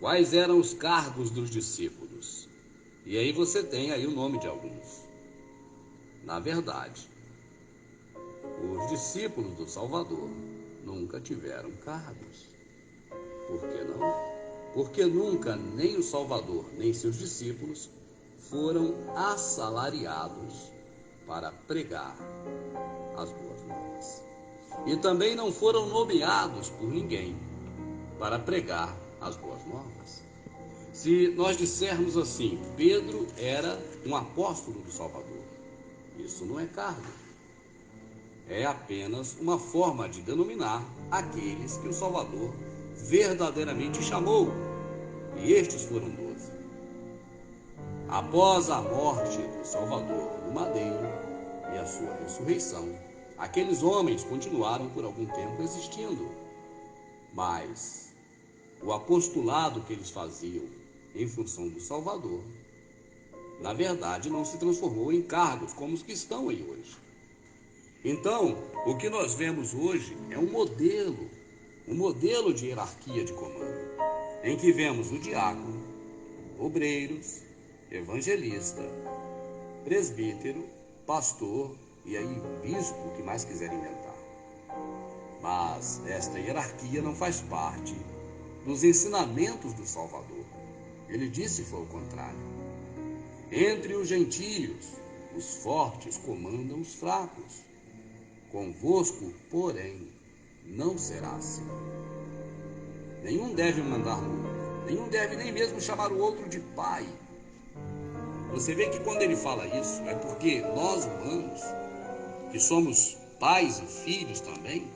quais eram os cargos dos discípulos. E aí você tem aí o nome de alguns. Na verdade, os discípulos do Salvador nunca tiveram cargos. Por que não? Porque nunca nem o Salvador, nem seus discípulos foram assalariados para pregar as boas novas. E também não foram nomeados por ninguém para pregar as boas novas. Se nós dissermos assim, Pedro era um apóstolo do Salvador, isso não é cargo. É apenas uma forma de denominar aqueles que o Salvador verdadeiramente chamou. E estes foram 12. Após a morte do Salvador no madeiro e a sua ressurreição, aqueles homens continuaram por algum tempo existindo. Mas o apostolado que eles faziam em função do Salvador, na verdade, não se transformou em cargos como os que estão aí hoje. Então, o que nós vemos hoje é um modelo de hierarquia de comando, em que vemos o diácono, obreiros, evangelista, presbítero, pastor e aí bispo, o que mais quiser inventar. Mas esta hierarquia não faz parte dos ensinamentos do Salvador. Ele disse foi o contrário. Entre os gentios, os fortes comandam os fracos. Convosco, porém, não será assim. Nenhum deve mandar no outro. Nenhum deve nem mesmo chamar o outro de pai. Você vê que quando ele fala isso, é porque nós humanos, que somos pais e filhos também,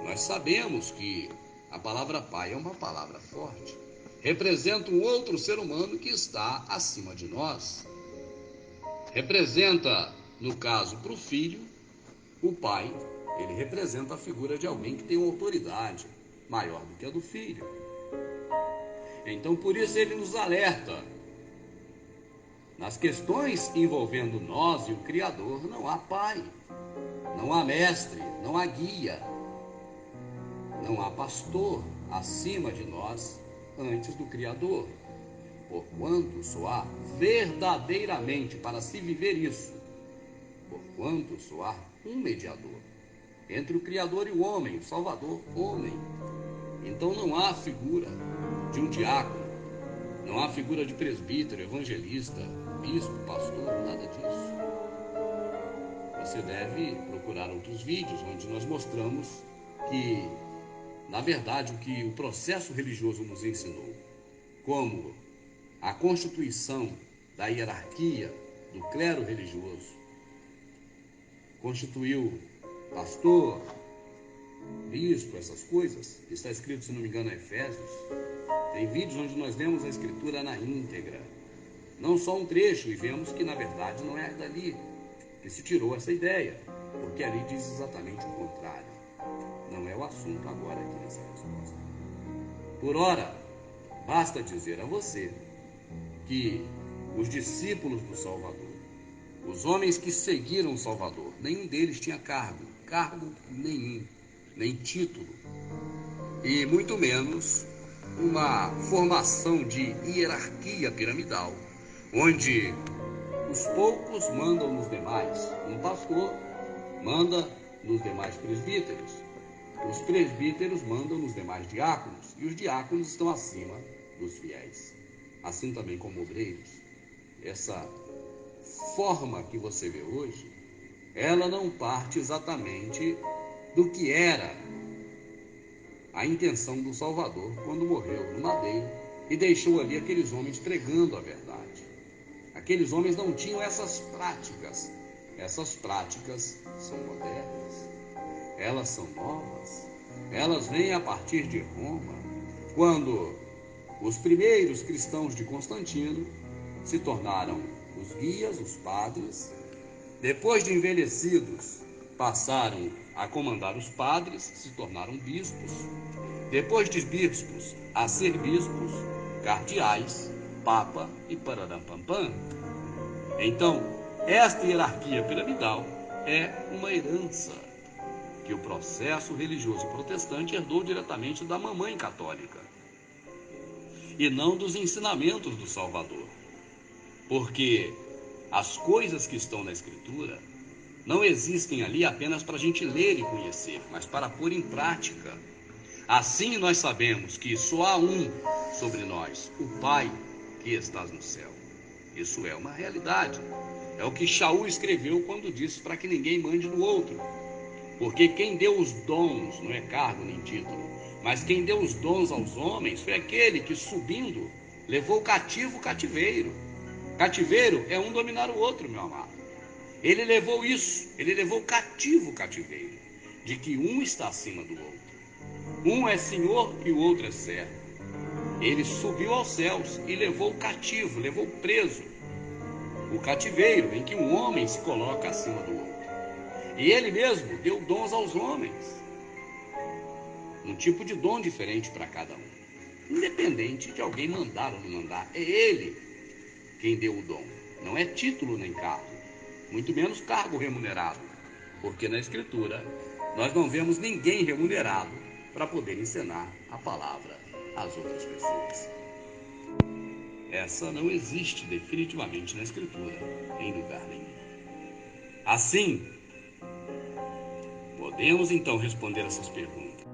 nós sabemos que a palavra pai é uma palavra forte. Representa um outro ser humano que está acima de nós. Representa, no caso, para o filho, o pai, ele representa a figura de alguém que tem uma autoridade maior do que a do filho. Então, por isso ele nos alerta. Nas questões envolvendo nós e o Criador, não há pai, não há mestre, não há guia, não há pastor acima de nós antes do Criador. Porquanto só há verdadeiramente para se viver isso, porquanto só há um mediador entre o Criador e o homem, o Salvador, homem. Então não há figura de um diácono, não há figura de presbítero, evangelista, bispo, pastor, nada disso. Você deve procurar outros vídeos onde nós mostramos que, na verdade, o que o processo religioso nos ensinou, como a constituição da hierarquia do clero religioso, constituiu pastor, bispo, essas coisas, está escrito, se não me engano, em Efésios. Tem vídeos onde nós lemos a escritura na íntegra, não só um trecho, e vemos que na verdade não é dali que se tirou essa ideia, porque ali diz exatamente o contrário. Não é o assunto agora aqui nessa resposta. Por ora, basta dizer a você que os discípulos do Salvador, os homens que seguiram o Salvador, nenhum deles tinha cargo nenhum, nem título, e muito menos uma formação de hierarquia piramidal, onde os poucos mandam nos demais. Um pastor manda nos demais presbíteros, os presbíteros mandam nos demais diáconos, e os diáconos estão acima dos fiéis. Assim também como obreiros. Essa forma que você vê hoje, ela não parte exatamente do que era a intenção do Salvador quando morreu no madeiro e deixou ali aqueles homens pregando a verdade. Aqueles homens não tinham essas práticas. Essas práticas são modernas, elas são novas, elas vêm a partir de Roma, quando os primeiros cristãos de Constantino se tornaram os guias, os padres. Depois de envelhecidos, passaram a comandar os padres, se tornaram bispos. Depois de bispos, a ser bispos, cardeais, papa e pararampampam. Então, esta hierarquia piramidal é uma herança que o processo religioso protestante herdou diretamente da mamãe católica. e não dos ensinamentos do Salvador. Porque as coisas que estão na Escritura não existem ali apenas para a gente ler e conhecer, mas para pôr em prática. Assim nós sabemos que só há um sobre nós, o Pai que estás no céu. Isso é uma realidade. É o que Shaul escreveu quando disse para que ninguém mande no outro. Porque quem deu os dons não é cargo nem título, mas quem deu os dons aos homens foi aquele que, subindo, levou cativo o cativeiro. Cativeiro é um dominar o outro, meu amado. Ele levou isso, ele levou cativo o cativeiro, de que um está acima do outro. Um é senhor e o outro é servo. Ele subiu aos céus e levou cativo, levou preso o cativeiro em que um homem se coloca acima do outro. E ele mesmo deu dons aos homens. Um tipo de dom diferente para cada um. Independente de alguém mandar ou não mandar, é ele quem deu o dom. Não é título nem cargo, muito menos cargo remunerado. Porque na Escritura nós não vemos ninguém remunerado para poder ensinar a palavra às outras pessoas. Essa não existe definitivamente na Escritura, em lugar nenhum. Assim, podemos então responder essas perguntas.